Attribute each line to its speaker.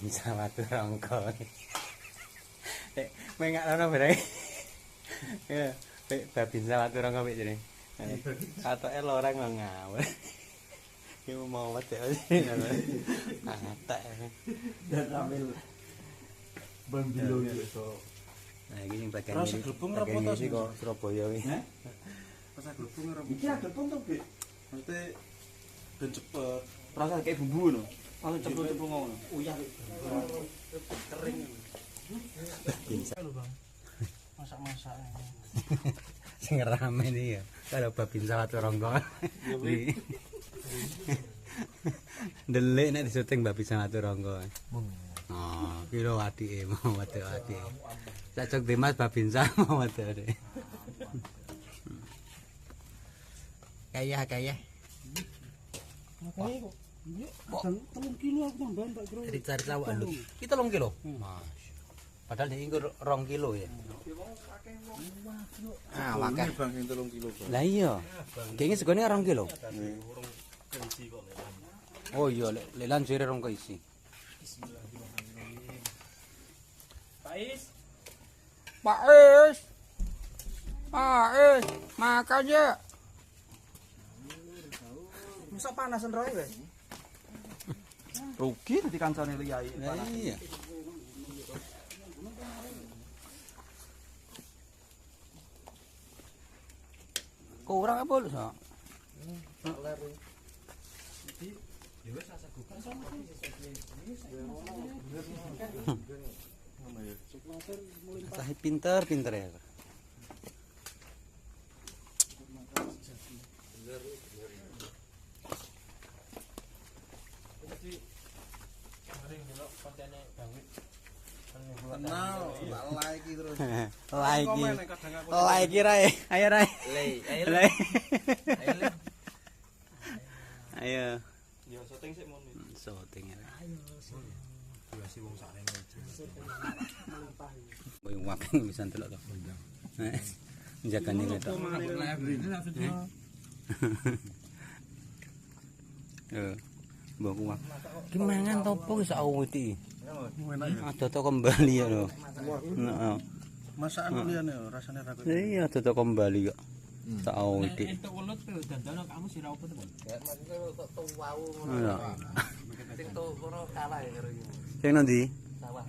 Speaker 1: Sawatu rongko. Mengak ana bareng. Ya, babin sawatu rongko pik jene. Katoke loreng kok ngawur. Ki mau wedek aja. Atek.
Speaker 2: Dan ambil bambilo iso.
Speaker 1: Nah, iki sing bagian ini. Bagian ini kok Surabaya iki.
Speaker 2: Heh?
Speaker 3: Rasa glepung ora.
Speaker 2: Iki ada pun to, Bik.
Speaker 3: Maksudnya ben cepet.
Speaker 2: Rasa kayak bumbu ngono. Langsung cepet-cepet ngono. Uyah
Speaker 3: Kering.
Speaker 2: lho, Bang. Masak-masak.
Speaker 1: Sing rame iki ya. Karo babin sawatu rongko. Delik nek disuting babin sawatu rongko. Oh, kira adike mau wedok adike. Cacok Dimas babinsa mau wedok. Kaya.
Speaker 2: Makanya kok. Iya, 3 kilo aku tambahan Pak Bro.
Speaker 1: Cari lawan lho. Ki 3 kilo. Mas. Padahal iki 2 kilo ya. Ah, wakah.
Speaker 3: Bang sing 3 kilo, Bang.
Speaker 1: Lah iya. Kene segone 2 kilo. Oh iya, lelan jere rong isi. Pak Is. Makan ya.
Speaker 2: Masa panasan roe wes. Rugi dadi kancane liyai.
Speaker 1: Lah iya. Kurang apa lu, Sok? Sahi pinter ya.
Speaker 3: Kenal, like terus.
Speaker 1: Like Rai. Ayo Rai. Ayo. Ayo.
Speaker 3: Ya syuting sik mon.
Speaker 1: Syuting ya.
Speaker 3: Ayo. Biasa wong sakene.
Speaker 1: Boy waking bisa ndelok to. Jagane ketok. Mbok kuwak. Ki mangan topo wis awet iki. Ada to kembali ya lho. Heeh.
Speaker 3: Masakan liyane rasane ra kok.
Speaker 1: Iya, ada to kembali kok. Tak awet iki.
Speaker 4: Entuk welut dandana kamu sira opo to, Bang?
Speaker 2: Ya maksudnya kok tuwau
Speaker 1: Iya.
Speaker 2: sing tuwa kalah ya karo iki.
Speaker 1: Sing ndi?
Speaker 2: Sawah.